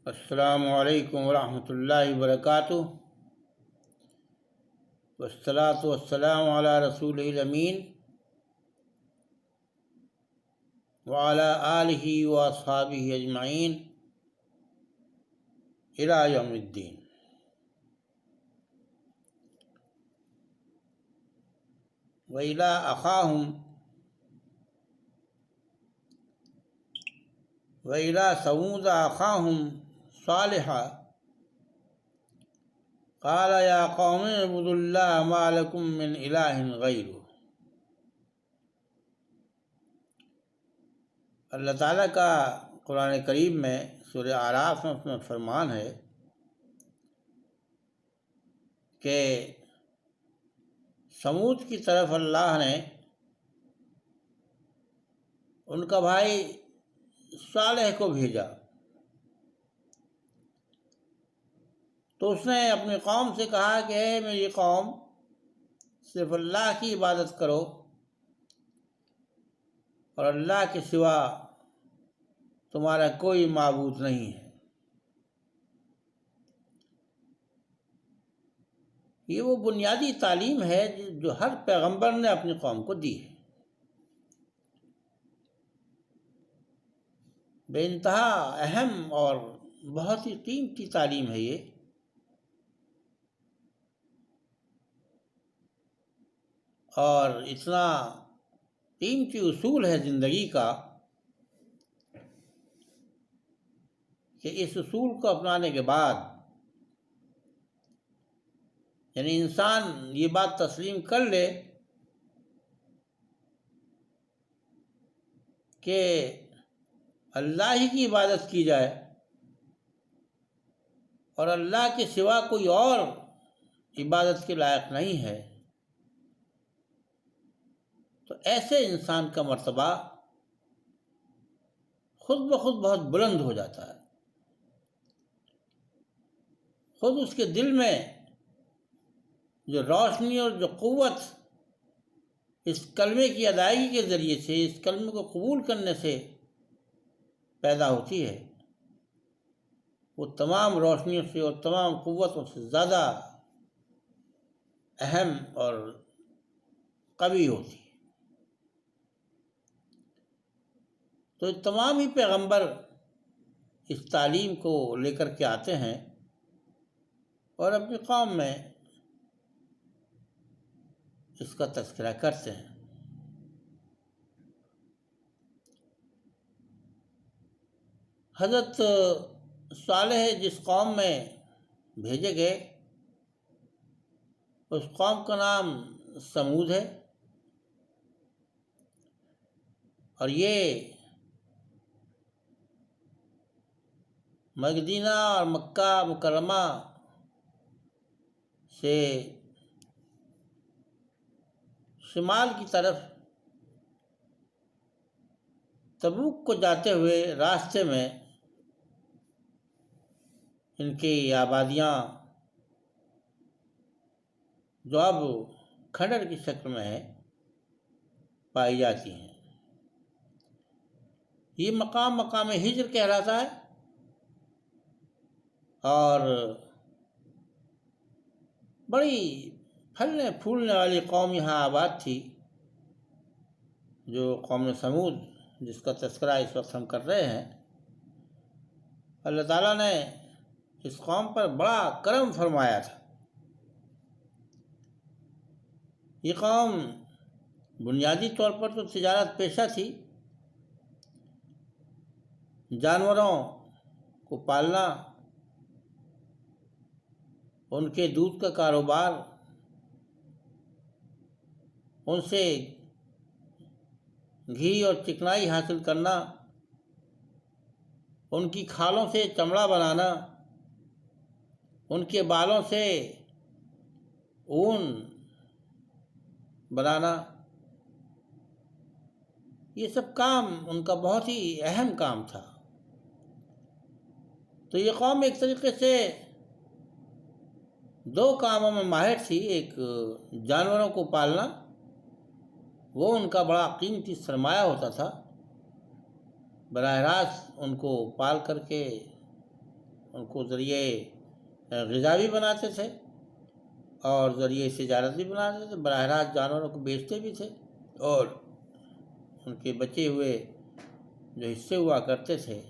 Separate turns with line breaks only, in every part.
السلام علیکم ورحمۃ اللہ وبرکاتہ، والصلاة والسلام علی رسول الامین وعلی آلہ واصحابہ اجمعین الی یوم الدین۔ وإلی اخاہم وإلی ثمود اخاہم صالحا قال یا قوم اعبدوا اللہ ما لکم من الہ غیرہ۔ اللہ تعالیٰ کا قرآن کریم میں سورہ اعراف میں فرمان ہے کہ سمود کی طرف اللہ نے ان کا بھائی صالح کو بھیجا، تو اس نے اپنی قوم سے کہا کہ اے میری قوم، صرف اللہ کی عبادت کرو اور اللہ کے سوا تمہارا کوئی معبود نہیں ہے۔ یہ وہ بنیادی تعلیم ہے جو ہر پیغمبر نے اپنی قوم کو دی ہے۔ بے انتہا اہم اور بہت ہی قیمتی تعلیم ہے یہ، اور اتنا قیمتی اصول ہے زندگی کا کہ اس اصول کو اپنانے کے بعد یعنی انسان یہ بات تسلیم کر لے کہ اللہ ہی کی عبادت کی جائے اور اللہ کے سوا کوئی اور عبادت کے لائق نہیں ہے، تو ایسے انسان کا مرتبہ خود بخود بہت بلند ہو جاتا ہے۔ خود اس کے دل میں جو روشنی اور جو قوت اس کلمے کی ادائیگی کے ذریعے سے، اس کلمے کو قبول کرنے سے پیدا ہوتی ہے، وہ تمام روشنیوں سے اور تمام قوتوں سے زیادہ اہم اور قوی ہوتی ہے۔ تو تمام ہی پیغمبر اس تعلیم کو لے کر کے آتے ہیں اور اپنی قوم میں اس کا تذکرہ کرتے ہیں۔ حضرت صالح جس قوم میں بھیجے گئے اس قوم کا نام سمود ہے، اور یہ مدینہ اور مکہ مکرمہ سے شمال کی طرف تبوک کو جاتے ہوئے راستے میں ان کی آبادیاں جو اب کھنڈر کی شکل میں ہے پائی جاتی ہیں۔ یہ مقام ہجر کہلاتا ہے، اور بڑی پھلنے پھولنے والی قوم یہاں آباد تھی، جو قوم سمود جس کا تذکرہ اس وقت ہم کر رہے ہیں۔ اللہ تعالیٰ نے اس قوم پر بڑا کرم فرمایا تھا۔ یہ قوم بنیادی طور پر تو تجارت پیشہ تھی، جانوروں کو پالنا، ان کے دودھ کا کاروبار، ان سے گھی اور چکنائی حاصل کرنا، ان کی کھالوں سے چمڑا بنانا، ان کے بالوں سے اون بنانا، یہ سب کام ان کا بہت ہی اہم کام تھا۔ تو یہ قوم ایک طریقے سے دو کاموں میں ماہر تھی، ایک جانوروں کو پالنا، وہ ان کا بڑا قیمتی سرمایہ ہوتا تھا، براہ راست ان کو پال کر کے ان کو ذریعے غذا بھی بناتے تھے اور ذریعے تجارت بھی بناتے تھے، براہ راست جانوروں کو بیچتے بھی تھے، اور ان کے بچے ہوئے جو حصے ہوا کرتے تھے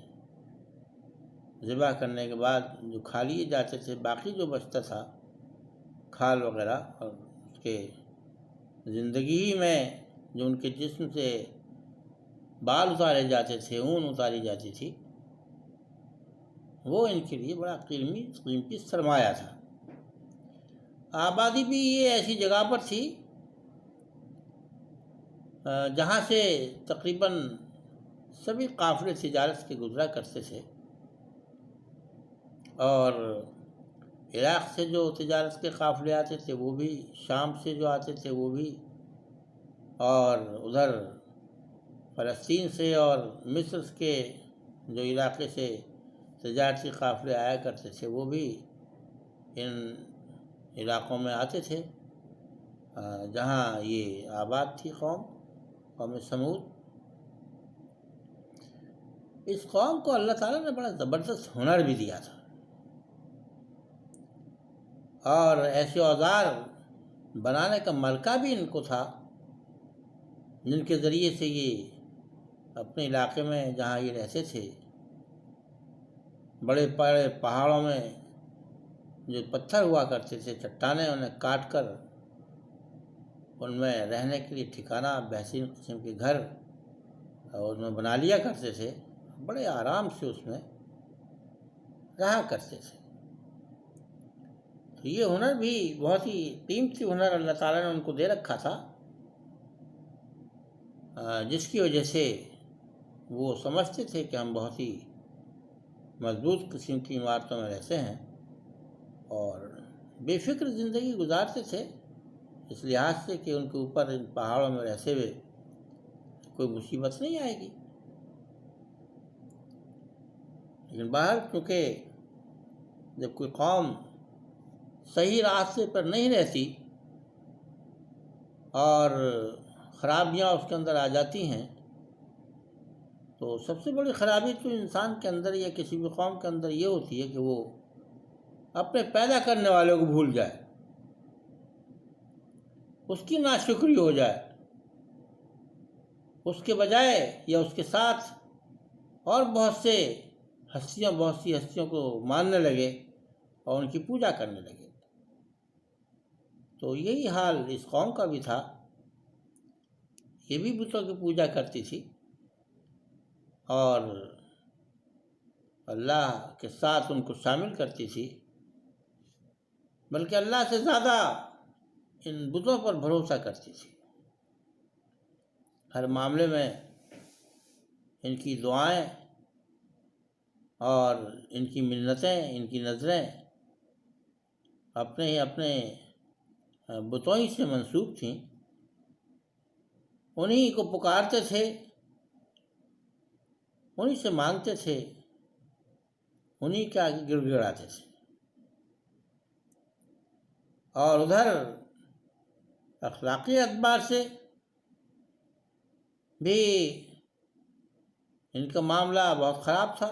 ذبح کرنے کے بعد جو کھا لیے جاتے تھے، باقی جو بچتا تھا کھال وغیرہ، اور اس کے زندگی ہی میں جو ان کے جسم سے بال اتارے جاتے تھے، اون اتاری جاتی تھی، وہ ان کے لیے بڑا قیمتی سرمایہ تھا۔ آبادی بھی یہ ایسی جگہ پر تھی جہاں سے تقریباً سبھی قافلے تجارت کے گزرا کرتے تھے، اور عراق سے جو تجارت کے قافلے آتے تھے وہ بھی، شام سے جو آتے تھے وہ بھی، اور ادھر فلسطین سے اور مصر کے جو علاقے سے تجارتی قافلے آیا کرتے تھے وہ بھی ان علاقوں میں آتے تھے جہاں یہ آباد تھی قوم سمود۔ اس قوم کو اللہ تعالیٰ نے بڑا زبردست ہنر بھی دیا تھا، اور ایسے اوزار بنانے کا ملکہ بھی ان کو تھا جن کے ذریعے سے یہ اپنے علاقے میں جہاں یہ رہتے تھے، بڑے بڑے پہاڑوں میں جو پتھر ہوا کرتے تھے، چٹانیں، انہیں کاٹ کر ان میں رہنے کے لیے ٹھکانہ، بہترین قسم کے گھر اور ان میں بنا لیا کرتے تھے، بڑے آرام سے اس میں رہا کرتے تھے۔ تو یہ ہنر بھی بہت ہی قیمتی ہنر اللہ تعالیٰ نے ان کو دے رکھا تھا، جس کی وجہ سے وہ سمجھتے تھے کہ ہم بہت ہی مضبوط قسم کی عمارتوں میں رہتے ہیں، اور بے فکر زندگی گزارتے تھے، اس لحاظ سے کہ ان کے اوپر ان پہاڑوں میں رہتے ہوئے کوئی مصیبت نہیں آئے گی۔ لیکن باہر چونکہ جب کوئی قوم صحیح راستے پر نہیں رہتی اور خرابیاں اس کے اندر آ جاتی ہیں، تو سب سے بڑی خرابی تو انسان کے اندر یا کسی بھی قوم کے اندر یہ ہوتی ہے کہ وہ اپنے پیدا کرنے والوں کو بھول جائے، اس کی ناشکری ہو جائے، اس کے بجائے یا اس کے ساتھ اور بہت سی ہستیوں کو ماننے لگے اور ان کی پوجا کرنے لگے۔ تو یہی حال اس قوم کا بھی تھا، یہ بھی بتوں کی پوجا کرتی تھی اور اللہ کے ساتھ ان کو شامل کرتی تھی، بلکہ اللہ سے زیادہ ان بتوں پر بھروسہ کرتی تھی۔ ہر معاملے میں ان کی دعائیں اور ان کی منتیں، ان کی نظریں اپنے بتوں ہی سے منسوب تھیں، انہی کو پکارتے تھے، انہی سے مانگتے تھے، انہی کے آگے گڑ گڑاتے تھے۔ اور ادھر اخلاقی اعتبار سے بھی ان کا معاملہ بہت خراب تھا،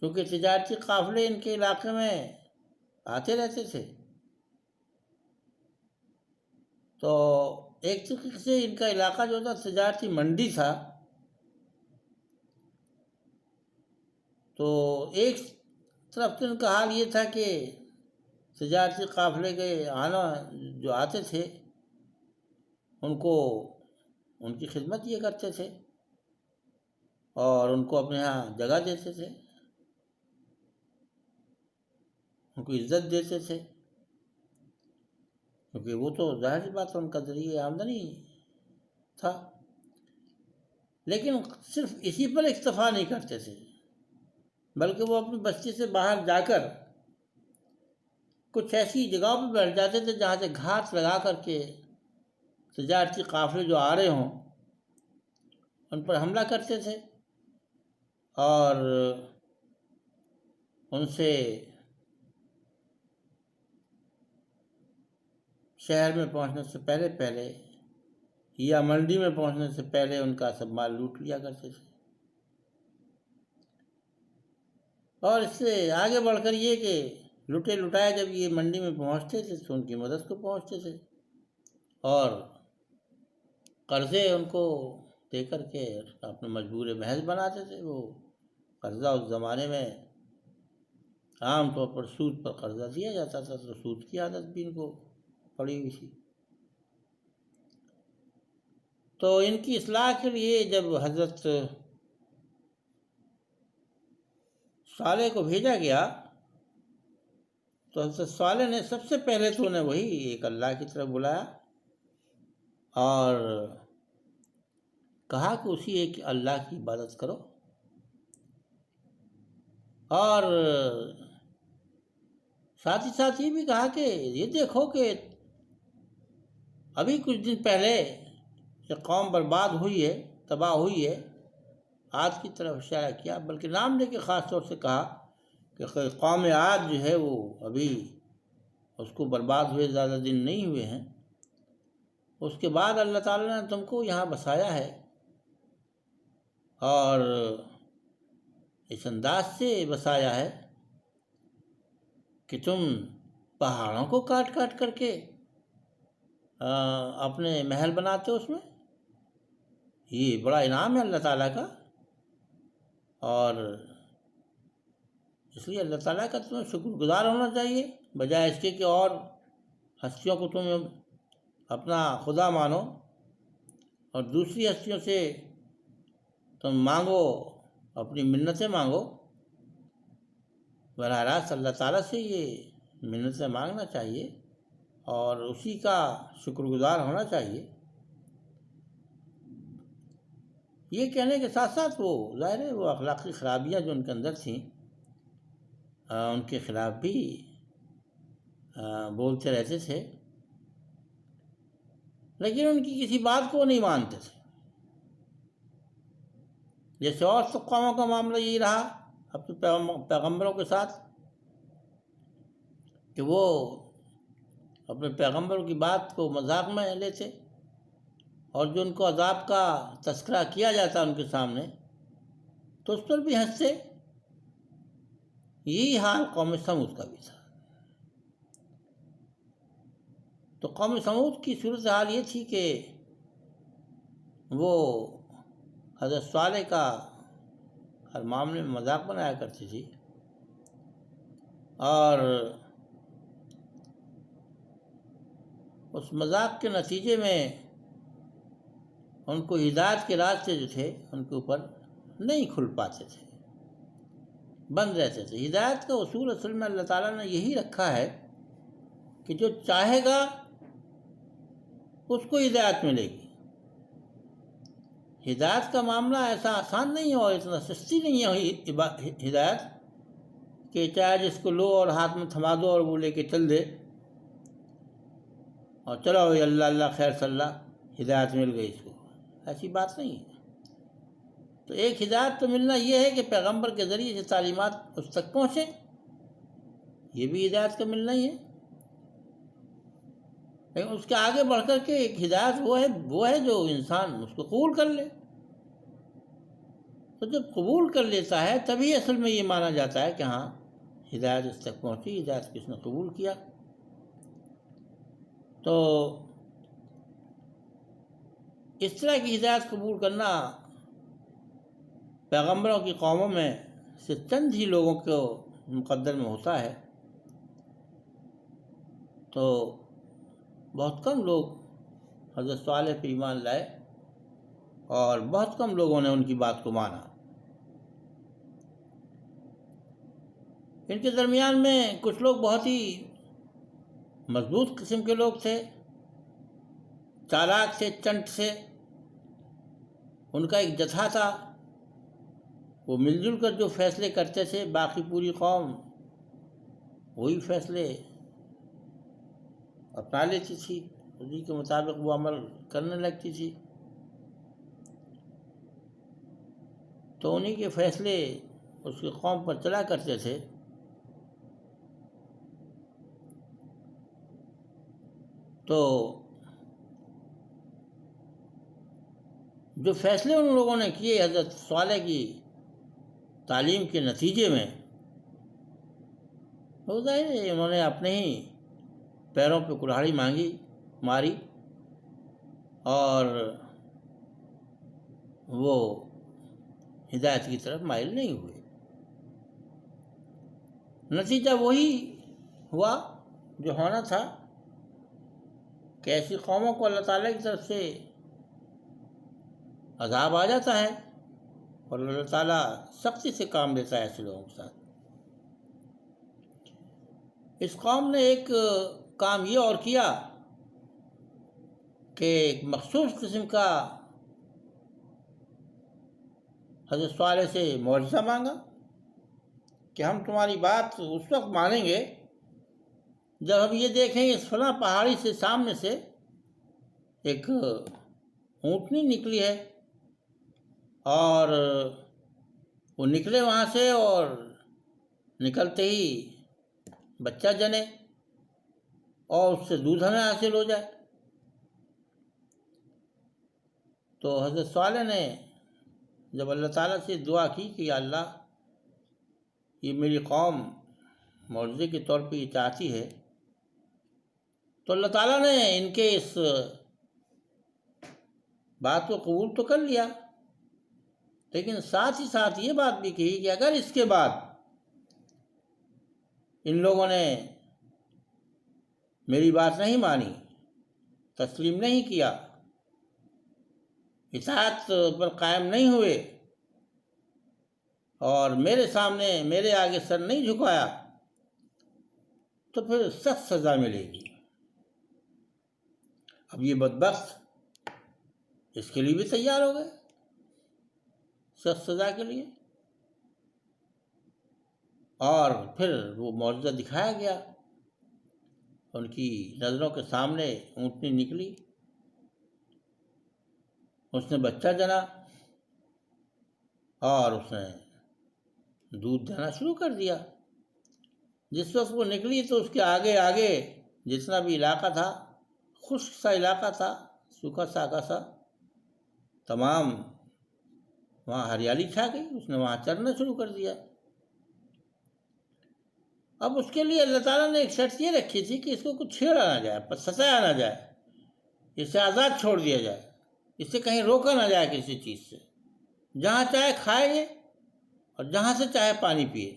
کیونکہ تجارتی قافلے ان کے علاقے میں آتے رہتے تھے، تو ایک طریقے سے ان کا علاقہ جو تھا تجارتی منڈی تھا۔ تو ایک طرف تو ان کا حال یہ تھا کہ تجارتی قافلے کے جو آتے تھے ان کو ان کی خدمت یہ کرتے تھے اور ان کو اپنے ہاں جگہ دیتے تھے، ان کو عزت دیتے تھے، کیونکہ وہ تو ظاہر سی بات ہے ان کا ذریعہ آمدنی تھا۔ لیکن صرف اسی پر اکتفا نہیں کرتے تھے، بلکہ وہ اپنی بستی سے باہر جا کر کچھ ایسی جگہوں پہ بیٹھ جاتے تھے جہاں سے گھاس لگا کر کے تجارتی قافلے جو آ رہے ہوں ان پر حملہ کرتے تھے اور ان سے شہر میں پہنچنے سے پہلے یا منڈی میں پہنچنے سے پہلے ان کا سب مال لوٹ لیا کرتے تھے۔ اور اس سے آگے بڑھ کر یہ کہ لٹے لٹائے جب یہ منڈی میں پہنچتے تھے تو ان کی مدد کو پہنچتے تھے، اور قرضے ان کو دے کر کے اپنے مجبور محض بناتے تھے۔ وہ قرضہ اس زمانے میں عام طور پر سود پر قرضہ دیا جاتا تھا، تو سود کی عادت بھی ان کو پڑی ہوئی تھی۔ تو ان کی اصلاح کے لیے جب حضرت صالح کو بھیجا گیا تو حضرت صالح نے سب سے پہلے تو انہیں وہی ایک اللہ کی طرف بلایا اور کہا کہ اسی ایک اللہ کی عبادت کرو، اور ساتھ ہی ساتھ یہ بھی کہا کہ یہ دیکھو کہ ابھی کچھ دن پہلے یہ قوم برباد ہوئی ہے، تباہ ہوئی ہے، عاد کی طرف اشارہ کیا، بلکہ نام لے کے خاص طور سے کہا کہ قوم عاد جو ہے وہ ابھی اس کو برباد ہوئے زیادہ دن نہیں ہوئے ہیں، اس کے بعد اللہ تعالیٰ نے تم کو یہاں بسایا ہے، اور اس انداز سے بسایا ہے کہ تم پہاڑوں کو کاٹ کاٹ کر کے اپنے محل بناتے ہو، اس میں یہ بڑا انعام ہے اللہ تعالیٰ کا، اور اس لیے اللہ تعالیٰ کا تمہیں شکر گزار ہونا چاہیے، بجائے اس کے کہ اور ہستیوں کو تم اپنا خدا مانو اور دوسری ہستیوں سے تم مانگو، اپنی منتیں مانگو۔ براہ راست اللہ تعالیٰ سے یہ منتیں مانگنا چاہیے اور اسی کا شکر گزار ہونا چاہیے۔ یہ کہنے کے ساتھ ساتھ وہ ظاہر ہے وہ اخلاقی خرابیاں جو ان کے اندر تھیں ان کے خلاف بھی بولتے رہتے تھے، لیکن ان کی کسی بات کو نہیں مانتے تھے۔ جیسے اور سب قوموں کا معاملہ یہی رہا اپنے پیغمبروں کے ساتھ کہ وہ اپنے پیغمبروں کی بات کو مذاق میں لیتے، اور جو ان کو عذاب کا تذکرہ کیا جاتا ان کے سامنے تو اس پر بھی ہنستے۔ یہی حال قوم سمود کا بھی تھا۔ تو قوم سمود کی صورتحال یہ تھی کہ وہ حضرت صالح کا ہر معاملے میں مذاق بنایا کرتی تھی، اور اس مذاق کے نتیجے میں ان کو ہدایت کے راستے جو تھے ان کے اوپر نہیں کھل پاتے تھے، بند رہتے تھے۔ ہدایت کا اصول اصل میں اللہ تعالیٰ نے یہی رکھا ہے کہ جو چاہے گا اس کو ہدایت ملے گی۔ ہدایت کا معاملہ ایسا آسان نہیں ہے اور اتنا سستی نہیں ہے ہدایت کہ چاہے جس کو لو اور ہاتھ میں تھما دو اور وہ لے کے چل دے اور چلو اللہ اللہ خیر صلی اللہ، ہدایت مل گئی اس کو، ایسی بات نہیں ہے۔ تو ایک ہدایت تو ملنا یہ ہے کہ پیغمبر کے ذریعے سے تعلیمات اس تک پہنچیں، یہ بھی ہدایت کا ملنا ہی ہے۔ لیکن اس کے آگے بڑھ کر کے ایک ہدایت وہ ہے جو انسان اس کو قبول کر لے۔ تو جب قبول کر لیتا ہے تبھی اصل میں یہ مانا جاتا ہے کہ ہاں ہدایت اس تک پہنچی، ہدایت کس نے قبول کیا۔ تو اس طرح کی ہدایت قبول کرنا پیغمبروں کی قوموں میں سے چند ہی لوگوں کو مقدر میں ہوتا ہے، تو بہت کم لوگ حضرت صالح پہ ایمان لائے اور بہت کم لوگوں نے ان کی بات کو مانا۔ ان کے درمیان میں کچھ لوگ بہت ہی مضبوط قسم کے لوگ تھے، چالاک تھے، چنٹ تھے، ان کا ایک جتھا تھا، وہ مل جل کر جو فیصلے کرتے تھے باقی پوری قوم وہی فیصلے اپنا لیتی تھی، اسی کے مطابق وہ عمل کرنے لگتی تھی۔ تو انہی کے فیصلے اس کی قوم پر چلا کرتے تھے۔ تو جو فیصلے ان لوگوں نے کیے حضرت صالح کی تعلیم کے نتیجے میں، وہ ظاہر ہے انہوں نے اپنے ہی پیروں پہ کلہاڑی ماری اور وہ ہدایت کی طرف مائل نہیں ہوئے۔ نتیجہ وہی ہوا جو ہونا تھا کہ ایسی قوموں کو اللہ تعالیٰ کی طرف سے عذاب آ جاتا ہے اور اللہ تعالیٰ سختی سے کام لیتا ہے ایسے لوگوں کے ساتھ۔ اس قوم نے ایک کام یہ اور کیا کہ ایک مخصوص قسم کا حضرت صالح سے معجزہ مانگا کہ ہم تمہاری بات اس وقت مانیں گے جب ہم یہ دیکھیں اس فلاں پہاڑی سے سامنے سے ایک اونٹنی نکلی ہے اور وہ نکلے وہاں سے اور نکلتے ہی بچہ جنے اور اس سے دودھ ہمیں حاصل ہو جائے۔ تو حضرت صالح نے جب اللہ تعالیٰ سے دعا کی کہ یا اللہ یہ میری قوم معجزے کے طور پہ یہ چاہتی ہے، تو اللہ تعالیٰ نے ان کے اس بات کو قبول تو کر لیا، لیکن ساتھ ہی ساتھ یہ بات بھی کہی کہ اگر اس کے بعد ان لوگوں نے میری بات نہیں مانی، تسلیم نہیں کیا، اطاعت پر قائم نہیں ہوئے اور میرے سامنے میرے آگے سر نہیں جھکایا، تو پھر سخت سزا ملے گی۔ اب یہ بدبخت اس کے لیے بھی تیار ہو گئے، سخت سزا کے لیے، اور پھر وہ معجزہ دکھایا گیا۔ ان کی نظروں کے سامنے اونٹنی نکلی، اس نے بچہ جنا اور اس نے دودھ دینا شروع کر دیا۔ جس وقت وہ نکلی تو اس کے آگے آگے جتنا بھی علاقہ تھا، خشک سا علاقہ تھا، سوکھا ساکا سا، تمام وہاں ہریالی چھا گئی، اس نے وہاں چرنا شروع کر دیا۔ اب اس کے لیے اللہ تعالیٰ نے ایک شرط یہ رکھی تھی کہ اس کو کچھ چھیڑا نہ جائے، ستایا نہ جائے، اسے آزاد چھوڑ دیا جائے، اسے کہیں روکا نہ جائے کسی چیز سے، جہاں چاہے کھائے یہ اور جہاں سے چاہے پانی پیے۔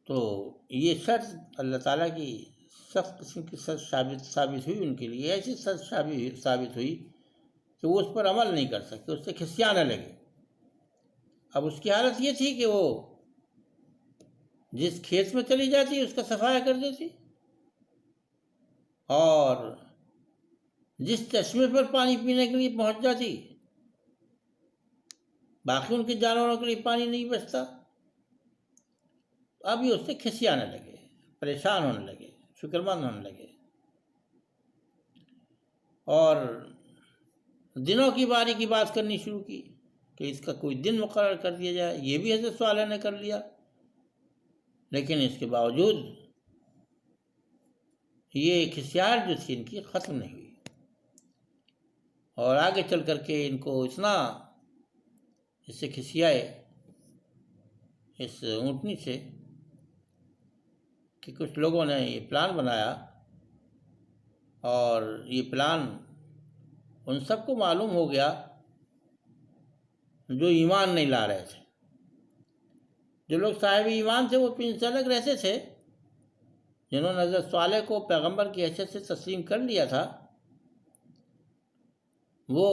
تو یہ شرط اللہ تعالیٰ کی سخت قسم کی سخت ثابت ہوئی، ان کے لیے ایسی سخت ثابت ہوئی کہ وہ اس پر عمل نہیں کر سکے، اس سے کھسیانے لگے۔ اب اس کی حالت یہ تھی کہ وہ جس کھیت میں چلی جاتی اس کا صفایا کر دیتی، اور جس چشمے پر پانی پینے کے لیے پہنچ جاتی، باقی ان کے جانوروں کے لیے پانی نہیں بچتا۔ اب یہ اس سے کھسیانے لگے، پریشان ہونے لگے، فکرمند ہونے لگے، اور دنوں کی باری کی بات کرنی شروع کی کہ اس کا کوئی دن مقرر کر دیا جائے۔ یہ بھی حضرت صالح نے کر لیا، لیکن اس کے باوجود یہ کھسیاہٹ جو تھی ان کی ختم نہیں ہوئی، اور آگے چل کر کے ان کو اتنا اس سے کھسیائے اس اونٹنی سے کہ کچھ لوگوں نے یہ پلان بنایا، اور یہ پلان ان سب کو معلوم ہو گیا جو ایمان نہیں لا رہے تھے۔ جو لوگ صاحب ایمان تھے وہ پن سے الگ رہتے تھے، جنہوں نے حضرت صالح کو پیغمبر کی حیثیت سے تسلیم کر لیا تھا، وہ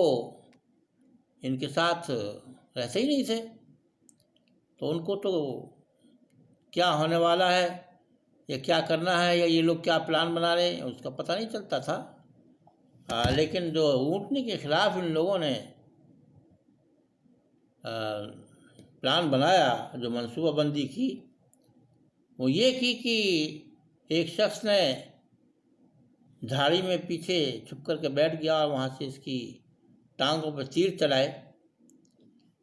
ان کے ساتھ رہتے ہی نہیں تھے۔ تو ان کو تو کیا ہونے والا ہے یا کیا کرنا ہے یا یہ لوگ کیا پلان بنا رہے ہیں اس کا پتہ نہیں چلتا تھا۔ لیکن جو اونٹنی کے خلاف ان لوگوں نے پلان بنایا، جو منصوبہ بندی کی، وہ یہ کی کہ ایک شخص نے جھاڑی میں پیچھے چھپ کر کے بیٹھ گیا اور وہاں سے اس کی ٹانگوں پہ تیر چلائے۔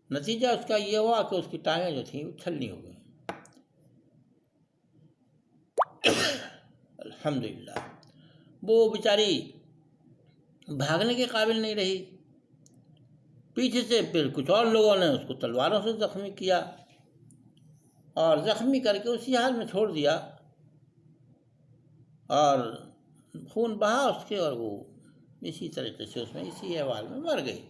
نتیجہ اس کا یہ ہوا کہ اس کی ٹانگیں جو تھیں وہ چھلنی ہو گئیں۔ الحمدللہ وہ بیچاری بھاگنے کے قابل نہیں رہی۔ پیچھے سے پھر کچھ اور لوگوں نے اس کو تلواروں سے زخمی کیا، اور زخمی کر کے اسی حال میں چھوڑ دیا، اور خون بہا اس کے، اور وہ اسی طریقے سے اس میں اسی حوال میں مر گئی۔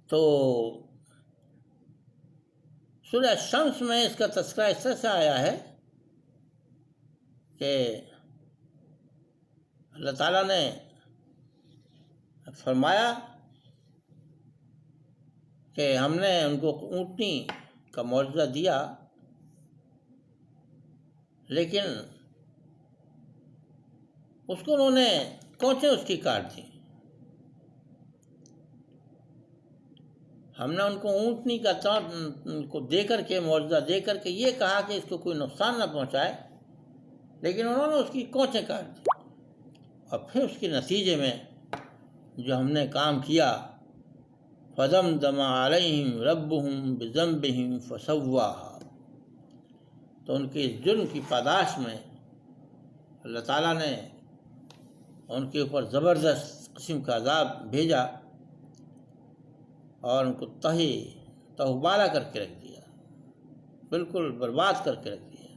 تو سورہ شمس میں اس کا تذکرہ اس طرح سے آیا ہے کہ اللہ تعالیٰ نے فرمایا کہ ہم نے ان کو اونٹنی کا معجزہ دیا، لیکن اس کو انہوں نے کونچیں اس کی کاٹ دی۔ ہم نے ان کو اونٹنی کا کو دے کر کے، معجزہ دے کر کے یہ کہا کہ اس کو کوئی نقصان نہ پہنچائے، لیکن انہوں نے اس کی کونچیں کاٹ دی، اور پھر اس کے نتیجے میں جو ہم نے کام کیا، فَدَمْدَمَ عَلَيْهِمْ رَبُّهُمْ بِذَنبِهِمْ فَسَوَّاهَا، تو ان کے اس جرم کی پاداش میں اللہ تعالیٰ نے ان کے اوپر زبردست قسم کا عذاب بھیجا، اور ان کو تہوبالا کر کے رکھ دیا، بالکل برباد کر کے رکھ دیا۔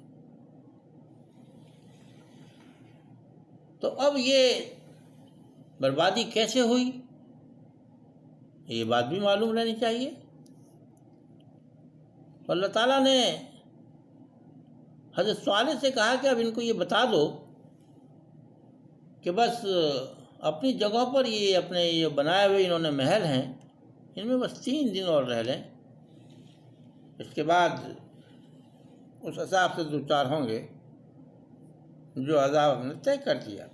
تو اب یہ بربادی کیسے ہوئی، یہ بات بھی معلوم رہنی چاہیے۔ تو اللہ تعالیٰ نے حضرت صالح سے کہا کہ اب ان کو یہ بتا دو کہ بس اپنی جگہوں پر یہ اپنے یہ بنائے ہوئے انہوں نے محل ہیں، ان میں بس 3 دن اور رہ لیں، اس کے بعد اس عذاب سے دوچار ہوں گے جو عذاب ہم نے طے کر دیا۔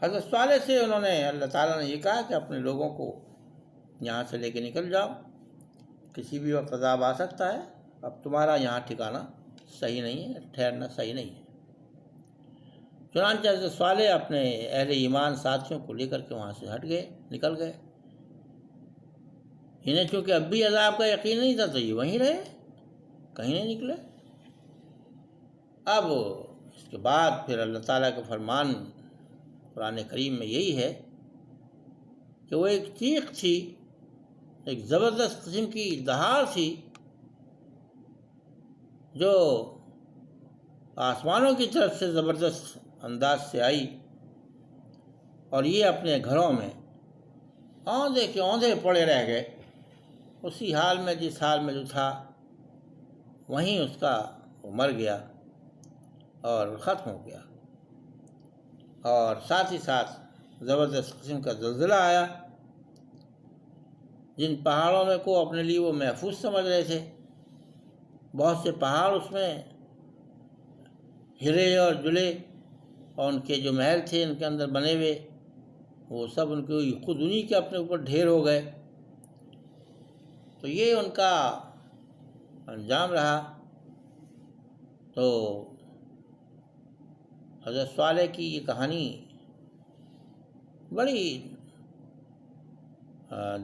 حضرت صالح سے انہوں نے، اللہ تعالیٰ نے یہ کہا کہ اپنے لوگوں کو یہاں سے لے کے نکل جاؤ، کسی بھی وقت عذاب آ سکتا ہے، اب تمہارا یہاں ٹھکانا صحیح نہیں ہے، ٹھہرنا صحیح نہیں ہے۔ چنانچہ حضرت صالح اپنے اہل ایمان ساتھیوں کو لے کر کے وہاں سے ہٹ گئے، نکل گئے۔ انہیں چونکہ اب بھی عذاب کا یقین نہیں تھا تو یہ وہیں رہے، کہیں نہیں نکلے۔ اب اس کے بعد پھر اللہ تعالیٰ کا فرمان قرآن کریم میں یہی ہے کہ وہ ایک چیخ تھی، ایک زبردست قسم کی دہاڑ تھی جو آسمانوں کی طرف سے زبردست انداز سے آئی، اور یہ اپنے گھروں میں اوندھے کے اوندھے پڑے رہ گئے، اسی حال میں جس حال میں جو تھا وہیں اس کا وہ مر گیا اور ختم ہو گیا۔ اور ساتھ ہی ساتھ زبردست قسم کا زلزلہ آیا، جن پہاڑوں میں کو اپنے لیے وہ محفوظ سمجھ رہے تھے، بہت سے پہاڑ اس میں ہرے اور جلے، اور ان کے جو محل تھے ان کے اندر بنے ہوئے وہ سب ان کے خود انہی کے اپنے اوپر ڈھیر ہو گئے۔ تو یہ ان کا انجام رہا۔ تو حضرت صالح کی یہ کہانی بڑی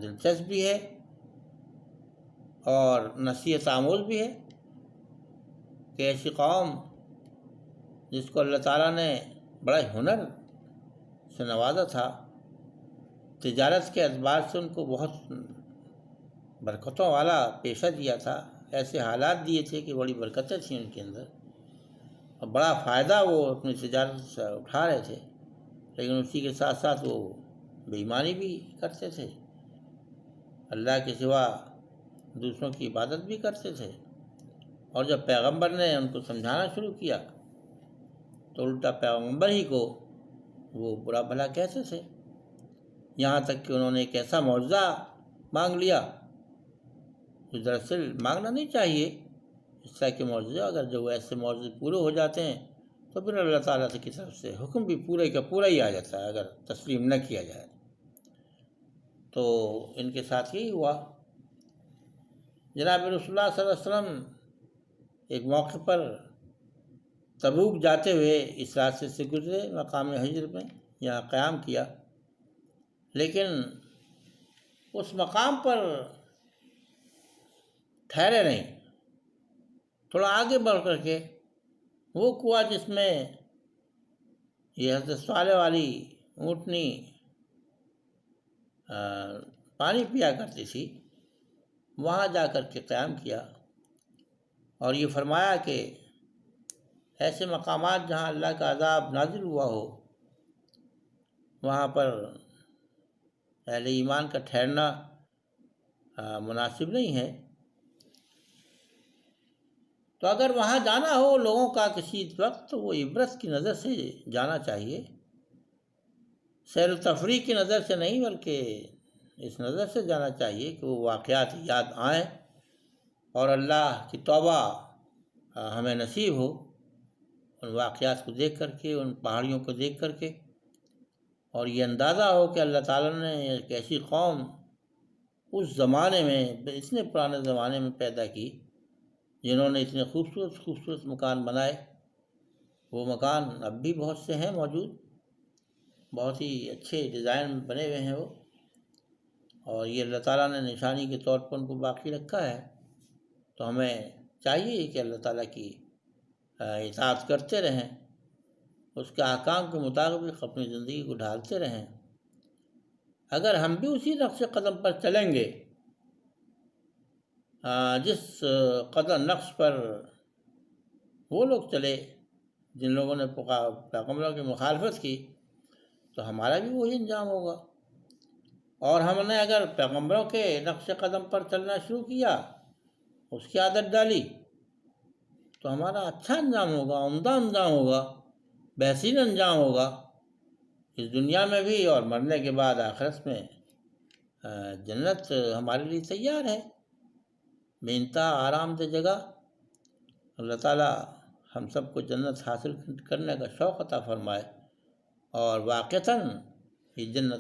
دلچسپ بھی ہے اور نصیحت آموز بھی ہے کہ ایسی قوم جس کو اللہ تعالیٰ نے بڑا ہنر سے نوازا تھا، تجارت کے اعتبار سے ان کو بہت برکتوں والا پیشہ دیا تھا، ایسے حالات دیے تھے کہ بڑی برکتیں تھیں ان کے اندر، اور بڑا فائدہ وہ اپنی تجارت سے اٹھا رہے تھے، لیکن اسی کے ساتھ ساتھ وہ بے ایمانی بھی کرتے تھے، اللہ کے سوا دوسروں کی عبادت بھی کرتے تھے، اور جب پیغمبر نے ان کو سمجھانا شروع کیا تو الٹا پیغمبر ہی کو وہ برا بھلا کہتے تھے، یہاں تک کہ انہوں نے ایک ایسا معجزہ مانگ لیا جو دراصل مانگنا نہیں چاہیے، اس طرح کے معجزے، اگر جو ایسے معجزے پورے ہو جاتے ہیں تو پھر اللہ تعالیٰ کی طرف سے حکم بھی پورے کا پورا ہی آ جاتا ہے اگر تسلیم نہ کیا جائے۔ تو ان کے ساتھ یہی ہوا۔ جناب رسول اللہ صلی اللہ علیہ وسلم ایک موقع پر تبوک جاتے ہوئے اس راستے سے گزرے، مقام ہجر میں یہاں قیام کیا، لیکن اس مقام پر ٹھہرے نہیں، تھوڑا آگے بڑھ کر کے وہ کنواں جس میں یہ حضرت صالح والی اونٹنی پانی پیا کرتی تھی، وہاں جا کر کے قیام کیا، اور یہ فرمایا کہ ایسے مقامات جہاں اللہ کا عذاب نازل ہوا ہو وہاں پر اہل ایمان کا ٹھہرنا مناسب نہیں ہے۔ تو اگر وہاں جانا ہو لوگوں کا کسی وقت تو وہ عبرت کی نظر سے جانا چاہیے، سیر و تفریح کی نظر سے نہیں، بلکہ اس نظر سے جانا چاہیے کہ وہ واقعات یاد آئیں اور اللہ کی توبہ ہمیں نصیب ہو ان واقعات کو دیکھ کر کے، ان پہاڑیوں کو دیکھ کر کے، اور یہ اندازہ ہو کہ اللہ تعالیٰ نے ایک ایسی قوم اس زمانے میں، اتنے پرانے زمانے میں پیدا کی جنہوں نے اتنے خوبصورت خوبصورت مکان بنائے۔ وہ مکان اب بھی بہت سے ہیں موجود، بہت ہی اچھے ڈیزائن میں بنے ہوئے ہیں وہ، اور یہ اللہ تعالیٰ نے نشانی کے طور پر ان کو باقی رکھا ہے۔ تو ہمیں چاہیے کہ اللہ تعالیٰ کی اطاعت کرتے رہیں، اس کے احکام کے مطابق اپنی زندگی کو ڈھالتے رہیں۔ اگر ہم بھی اسی نقش قدم پر چلیں گے جس نقش پر وہ لوگ چلے جن لوگوں نے پیغمبروں کی مخالفت کی، تو ہمارا بھی وہی انجام ہوگا۔ اور ہم نے اگر پیغمبروں کے نقش قدم پر چلنا شروع کیا، اس کی عادت ڈالی، تو ہمارا اچھا انجام ہوگا، عمدہ انجام ہوگا، بہترین انجام ہوگا، اس دنیا میں بھی اور مرنے کے بعد آخرت میں جنت ہمارے لیے تیار ہے، بے انتہا آرام دہ جگہ۔ اللہ تعالیٰ ہم سب کو جنت حاصل کرنے کا شوق عطا فرمائے، اور واقعتاً یہ جنت